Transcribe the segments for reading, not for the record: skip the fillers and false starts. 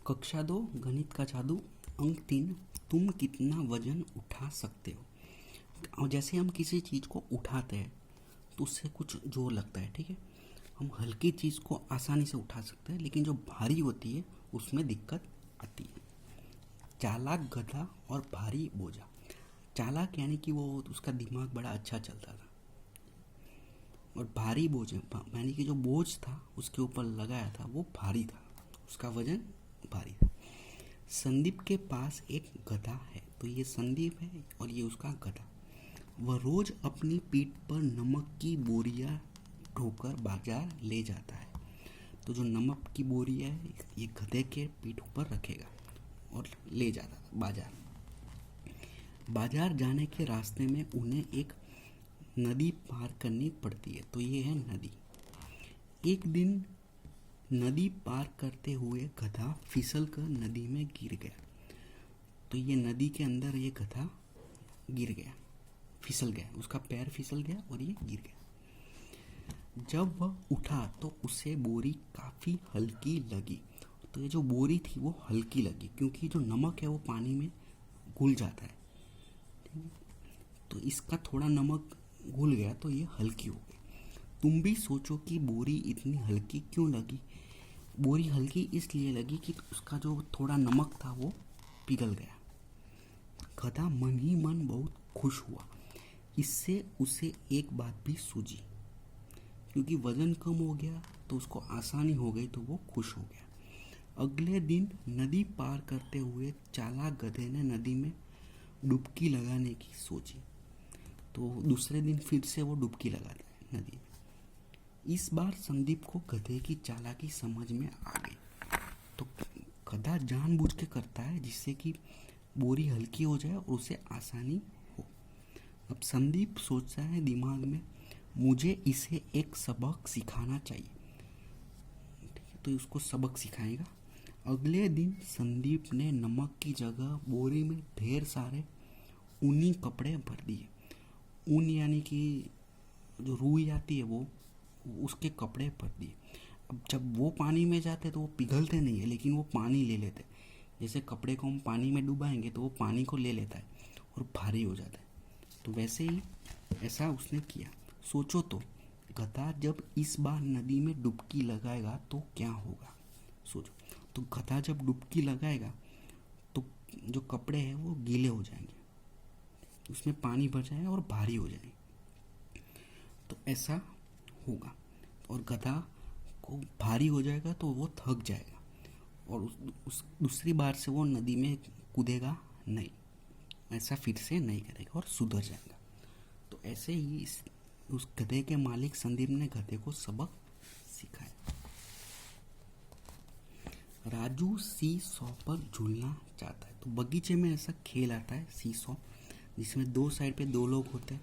कक्षा 2 गणित का जादू अंक 3। तुम कितना वजन उठा सकते हो। और जैसे हम किसी चीज़ को उठाते हैं तो उससे कुछ जोर लगता है, ठीक है। हम हल्की चीज़ को आसानी से उठा सकते हैं, लेकिन जो भारी होती है उसमें दिक्कत आती है। चालाक गधा और भारी बोझा। चालाक यानी कि वो उसका दिमाग बड़ा अच्छा चलता था, और भारी बोझ यानी कि जो बोझ था उसके ऊपर लगाया था वो भारी था, उसका वजन भारी था। संदीप के पास एक गधा है, तो ये संदीप है और ये उसका गधा। वह रोज अपनी पीठ पर नमक की बोरियां ढोकर बाजार ले जाता है। तो जो नमक की बोरियां है ये गधे के पीठ पर रखेगा और ले जाता था बाजार। बाजार जाने के रास्ते में उन्हें एक नदी पार करनी पड़ती है, तो ये है नदी। एक दिन नदी पार करते हुए गधा फिसल कर नदी में गिर गया। तो ये नदी के अंदर ये गधा गिर गया, फिसल गया, उसका पैर फिसल गया और ये गिर गया। जब वह उठा तो उसे बोरी काफ़ी हल्की लगी। तो ये जो बोरी थी वो हल्की लगी क्योंकि जो नमक है वो पानी में घुल जाता है, तो इसका थोड़ा नमक घुल गया तो ये हल्की हो गई। तुम भी सोचो कि बोरी इतनी हल्की क्यों लगी। बोरी हल्की इसलिए लगी कि उसका जो थोड़ा नमक था वो पिघल गया। गधा मन ही मन बहुत खुश हुआ। इससे उसे एक बात भी सूझी, क्योंकि वजन कम हो गया तो उसको आसानी हो गई, तो वो खुश हो गया। अगले दिन नदी पार करते हुए चालाक गधे ने नदी में डुबकी लगाने की सोची। तो दूसरे दिन फिर से वो डुबकी लगाता है नदी में। इस बार संदीप को गधे की चालाकी समझ में आ गई। तो गधा जानबूझ के करता है जिससे कि बोरी हल्की हो जाए और उसे आसानी हो। अब संदीप सोचता है दिमाग में, मुझे इसे एक सबक सिखाना चाहिए। ठीक है, तो उसको सबक सिखाएगा। अगले दिन संदीप ने नमक की जगह बोरी में ढेर सारे ऊनी कपड़े भर दिए। ऊन यानी कि जो रुई आती है वो, उसके कपड़े भर दिए। अब जब वो पानी में जाते तो वो पिघलते नहीं है, लेकिन वो पानी ले लेते। जैसे कपड़े को हम पानी में डुबाएंगे तो वो पानी को ले लेता है और भारी हो जाता है, तो वैसे ही ऐसा उसने किया। सोचो तो, गधा जब इस बार नदी में डुबकी लगाएगा तो क्या होगा। सोचो तो, गधा जब डुबकी लगाएगा तो जो कपड़े हैं वो गीले हो जाएंगे, उसमें पानी भर जाएगा और भारी हो जाएंगे, तो ऐसा होगा। और गधा को भारी हो जाएगा तो वो थक जाएगा और उस दूसरी बार से वो नदी में कूदेगा नहीं, ऐसा फिर से नहीं करेगा और सुधर जाएगा। तो ऐसे ही उस गधे के मालिक संदीप ने गधे को सबक सिखाया। राजू सी सॉ पर झूलना चाहता है। तो बगीचे में ऐसा खेल आता है सी सॉ, जिसमें दो साइड पे दो लोग होते हैं।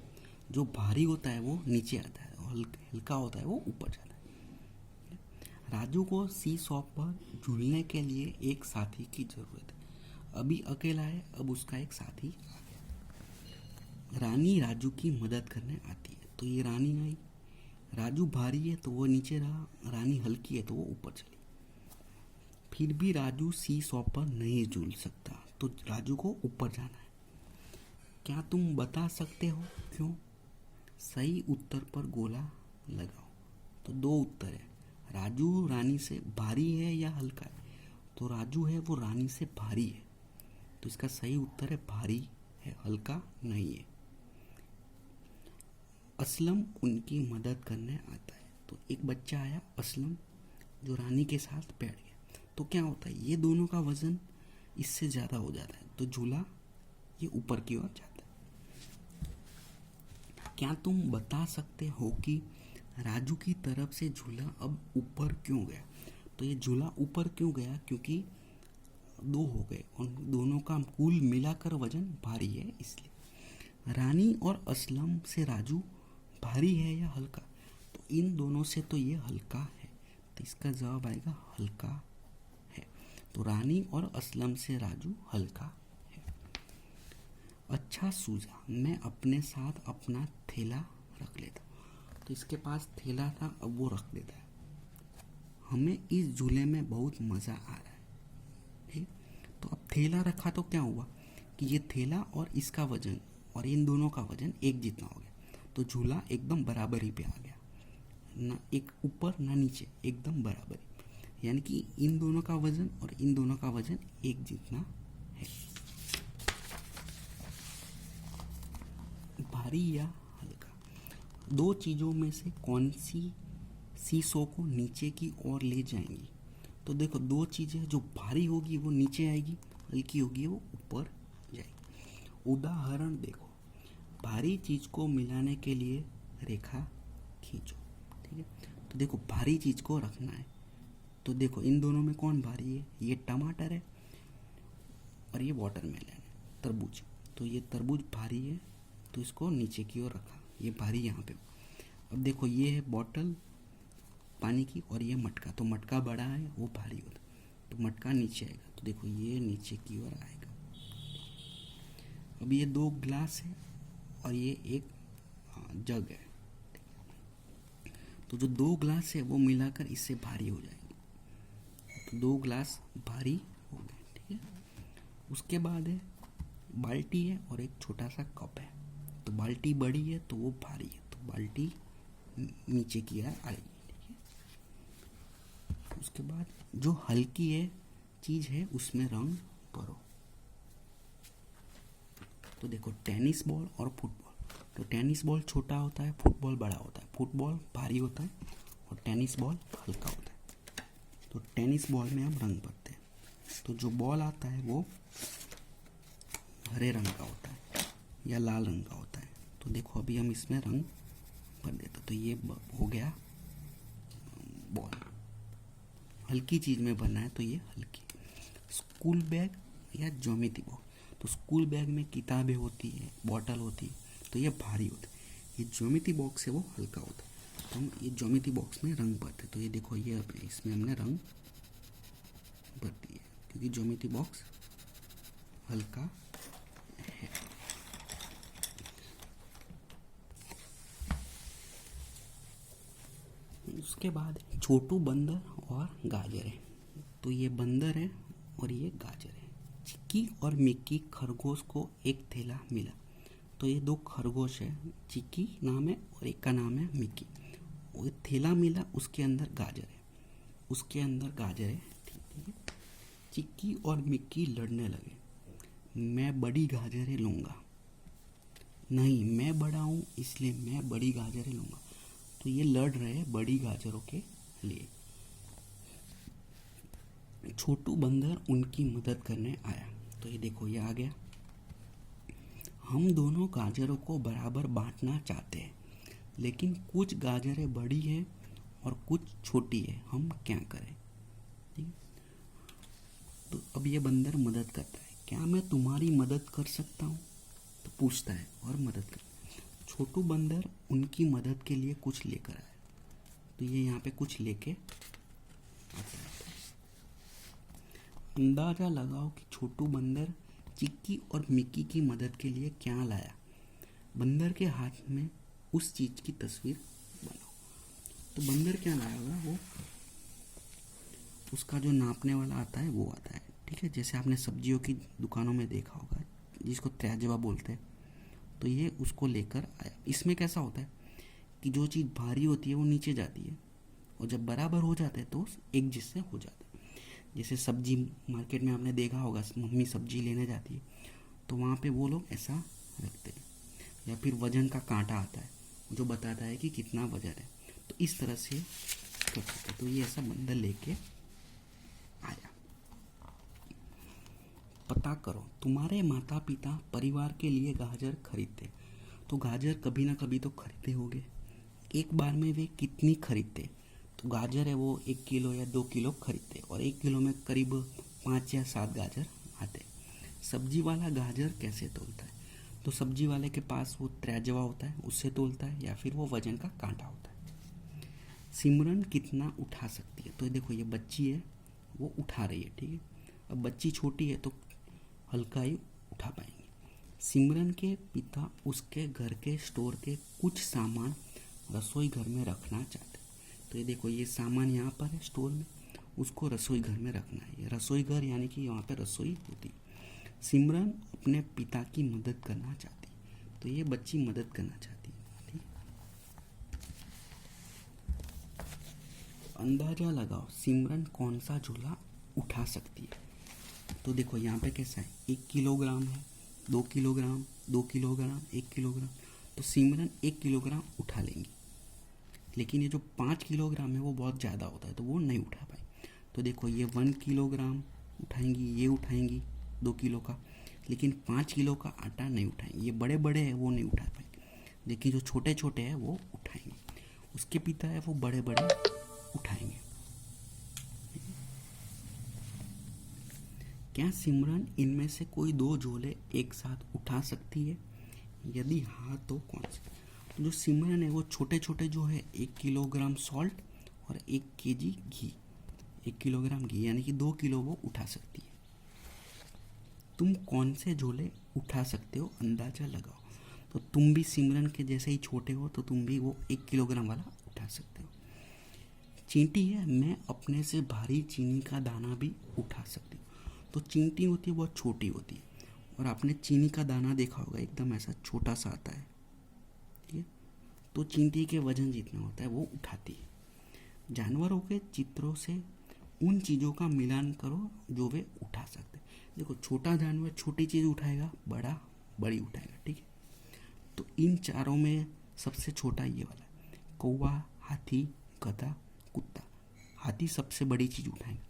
जो भारी होता है वो नीचे आता है और हल्का होता है वो ऊपर जाता है। राजू को सी सॉ पर झूलने के लिए एक साथी की जरूरत है। अभी अकेला है, अब उसका एक साथी आ गया। रानी राजू की मदद करने आती है। तो ये रानी आई। राजू भारी है तो वो नीचे रहा, रानी हल्की है तो वो ऊपर चली। फिर भी राजू सी सॉ पर नहीं झूल सकता, तो राजू को ऊपर जाना है। क्या तुम बता सकते हो क्यों? सही उत्तर पर गोला लगाओ। तो दो उत्तर है, राजू रानी से भारी है या हल्का है। तो राजू है वो रानी से भारी है, तो इसका सही उत्तर है भारी है, हल्का नहीं है। असलम उनकी मदद करने आता है। तो एक बच्चा आया असलम, जो रानी के साथ बैठ गया। तो क्या होता है, ये दोनों का वजन इससे ज़्यादा हो जाता है, तो झूला ये ऊपर की ओर जाता है। क्या तुम बता सकते हो कि राजू की तरफ से झूला अब ऊपर क्यों गया। तो ये झूला ऊपर क्यों गया, क्योंकि दो हो गए और दोनों का कुल मिलाकर वजन भारी है, इसलिए। रानी और असलम से राजू भारी है या हल्का। तो इन दोनों से तो ये हल्का है, तो इसका जवाब आएगा हल्का है। तो रानी और असलम से राजू हल्का है। अच्छा सूझा, मैं अपने साथ अपना थैला रख लेता। तो इसके पास थैला था, अब वो रख देता है। हमें इस झूले में बहुत मज़ा आ रहा है। तो अब थैला रखा तो क्या हुआ कि ये थैला और इसका वजन और इन दोनों का वजन एक जितना हो गया, तो झूला एकदम बराबरी पे आ गया, ना एक ऊपर ना नीचे, एकदम बराबरी, यानी कि इन दोनों का वजन और इन दोनों का वजन एक जितना है। भारी या हल्का, दो चीज़ों में से कौन सी सीसो को नीचे की ओर ले जाएंगी? तो देखो दो चीज़ें, जो भारी होगी वो नीचे आएगी, हल्की होगी वो ऊपर जाएगी। उदाहरण देखो, भारी चीज़ को मिलाने के लिए रेखा खींचो, ठीक है। तो देखो भारी चीज़ को रखना है, तो देखो इन दोनों में कौन भारी है? ये टमाटर है और ये वाटरमेलन है, तरबूज। तो ये तरबूज भारी है, तो इसको नीचे की ओर रखा, ये भारी यहाँ पे। अब देखो ये है बॉटल पानी की और ये मटका, तो मटका बड़ा है वो भारी होता है, तो मटका नीचे आएगा, तो देखो ये नीचे की ओर आएगा। अब ये दो ग्लास है और ये एक जग है, तो जो दो ग्लास है वो मिलाकर इससे भारी हो जाएंगे, तो दो ग्लास भारी हो गए, ठीक है। उसके बाद है बाल्टी है और एक छोटा सा कप है, तो बाल्टी बड़ी है तो वो भारी है, तो बाल्टी नीचे की ओर आएगी, ठीक है। उसके बाद जो हल्की है चीज़ है उसमें रंग भरो, तो देखो टेनिस बॉल और फुटबॉल, तो टेनिस बॉल छोटा होता है, फुटबॉल बड़ा होता है, फुटबॉल भारी होता है और टेनिस बॉल हल्का होता है। तो टेनिस बॉल में हम रंग भरते हैं, तो जो बॉल आता है वो हरे रंग का होता है या लाल रंग का होता है। तो देखो अभी हम इसमें रंग भर देते, तो ये हो गया बॉल। हल्की चीज़ में भरना है तो ये हल्की। स्कूल बैग या ज्योमेट्री बॉक्स, तो स्कूल बैग में किताबें होती है, बॉटल होती है, तो ये भारी होता है। ये ज्योमेट्री बॉक्स है वो हल्का होता है, तो हम ये ज्योमेट्री बॉक्स में रंग भरते, तो ये देखो ये इसमें हमने रंग भर दिए, क्योंकि ज्योमेट्री बॉक्स हल्का है। उसके बाद छोटू बंदर और गाजर है, तो ये बंदर है और ये गाजर है। चिक्की और मिक्की खरगोश को एक थैला मिला, तो ये दो खरगोश है, चिक्की नाम है और एक का नाम है मिक्की। वो थैला मिला, उसके अंदर गाजर है, उसके अंदर गाजर है, ठीक है। चिक्की और मिक्की लड़ने लगे, मैं बड़ी गाजरें लूँगा, नहीं मैं बड़ा हूँ इसलिए मैं बड़ी गाजरें लूँगा। तो ये लड़ रहे हैं बड़ी गाजरों के लिए। छोटू बंदर उनकी मदद करने आया, तो ये देखो ये आ गया। हम दोनों गाजरों को बराबर बांटना चाहते हैं, लेकिन कुछ गाजरें बड़ी है और कुछ छोटी है, हम क्या करें? ठीक, तो अब ये बंदर मदद करता है, क्या मैं तुम्हारी मदद कर सकता हूँ? तो पूछता है और मदद करता है। छोटू बंदर उनकी मदद के लिए कुछ लेकर आया, तो ये यहाँ पे कुछ लेके आता है। अंदाजा लगाओ कि छोटू बंदर चिक्की और मिक्की की मदद के लिए क्या लाया। बंदर के हाथ में उस चीज की तस्वीर बनाओ। तो बंदर क्या लाया होगा, वो उसका जो नापने वाला आता है वो आता है, ठीक है। जैसे आपने सब्जियों की दुकानों में देखा होगा जिसको त्रैजवा बोलते हैं, तो ये उसको लेकर आया। इसमें कैसा होता है कि जो चीज़ भारी होती है वो नीचे जाती है और जब बराबर हो जाता है तो एक जिससे हो जाता है। जैसे सब्जी मार्केट में आपने देखा होगा, मम्मी सब्जी लेने जाती है तो वहाँ पे वो लोग ऐसा रखते हैं, या फिर वजन का कांटा आता है जो बताता है कि कितना वजन है, तो इस तरह से कर सकते। तो ये ऐसा बंदर लेके आया। पता करो, तुम्हारे माता पिता परिवार के लिए गाजर खरीदते, तो गाजर कभी ना कभी तो खरीदते होंगे। एक बार में वे कितनी खरीदते? तो गाजर है वो 1 किलो या 2 किलो खरीदते और 1 किलो में करीब 5 या 7 गाजर आते। सब्जी वाला गाजर कैसे तोलता है? तो सब्जी वाले के पास वो त्रैजवा होता है, उससे तोलता है, या फिर वो वजन का कांटा होता है। सिमरन कितना उठा सकती है? तो देखो ये बच्ची है वो उठा रही है, ठीक है। अब बच्ची छोटी है तो हल्का ही उठा पाएंगे। सिमरन के पिता उसके घर के स्टोर के कुछ सामान रसोई घर में रखना चाहते, तो ये देखो ये सामान यहाँ पर है स्टोर में, उसको रसोई घर में रखना है। रसोई घर यानी कि वहाँ पे रसोई होती। सिमरन अपने पिता की मदद करना चाहती, तो ये बच्ची मदद करना चाहती है, ठीक। अंदाजा लगाओ सिमरन कौन सा झोला उठा सकती है। तो देखो यहाँ पे कैसा है, 1 किलोग्राम है, 2 किलोग्राम, 2 किलोग्राम, 1 किलोग्राम। तो सिमरन 1 किलोग्राम उठा लेंगी, लेकिन ये जो 5 किलोग्राम है वो बहुत ज़्यादा होता है, तो वो नहीं उठा पाए। तो देखो ये 1 किलोग्राम उठाएंगी, ये उठाएंगी 2 किलो का, लेकिन 5 किलो का आटा नहीं उठाएंगे। ये बड़े बड़े हैं, वो नहीं उठा पाएंगे, लेकिन जो छोटे छोटे हैं वो उठाएंगे। उसके पिता है वो बड़े बड़े उठाएंगे। क्या सिमरन इनमें से कोई 2 झोले एक साथ उठा सकती है? यदि हाँ तो कौन से? तो जो सिमरन है वो छोटे छोटे जो है 1 किलोग्राम सॉल्ट और 1 केजी घी, 1 किलोग्राम घी यानी कि 2 किलो वो उठा सकती है। तुम कौन से झोले उठा सकते हो, अंदाजा लगाओ। तो तुम भी सिमरन के जैसे ही छोटे हो, तो तुम भी वो 1 किलोग्राम वाला उठा सकते हो। चींटी है, मैं अपने से भारी चीनी का दाना भी उठा सकती हूँ। तो चींटी होती है बहुत छोटी होती है, और आपने चीनी का दाना देखा होगा, एकदम ऐसा छोटा सा आता है, ठीक है। तो चींटी के वजन जितना होता है वो उठाती है। जानवरों के चित्रों से उन चीज़ों का मिलान करो जो वे उठा सकते हैं। देखो छोटा जानवर छोटी चीज़ उठाएगा, बड़ा बड़ी उठाएगा, ठीक है। तो इन चारों में सबसे छोटा ये वाला है, कौवा, हाथी, गधा, कुत्ता। हाथी सबसे बड़ी चीज़ उठाएगा।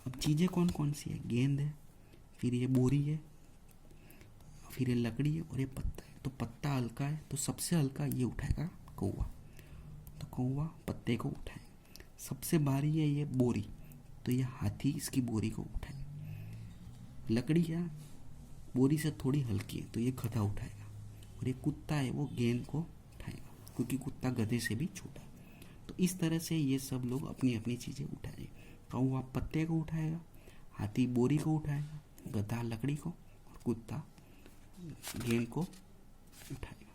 अब चीज़ें कौन कौन सी है, गेंद है, फिर ये बोरी है, फिर ये लकड़ी है, और ये पत्ता है। तो पत्ता हल्का है, तो सबसे हल्का ये उठाएगा कौवा, तो कौवा पत्ते को उठाएगा। सबसे भारी है ये बोरी, तो ये हाथी इसकी बोरी को उठाएगा। लकड़ी है बोरी से थोड़ी हल्की है, तो ये गधा उठाएगा। और ये कुत्ता है वो गेंद को उठाएगा, क्योंकि कुत्ता गधे से भी छोटा है। तो इस तरह से ये सब लोग अपनी अपनी चीज़ें उठाएंगे। कौवा पत्ते को उठाएगा, हाथी बोरी को उठाएगा, गधा लकड़ी को, और कुत्ता गेंद को उठाएगा।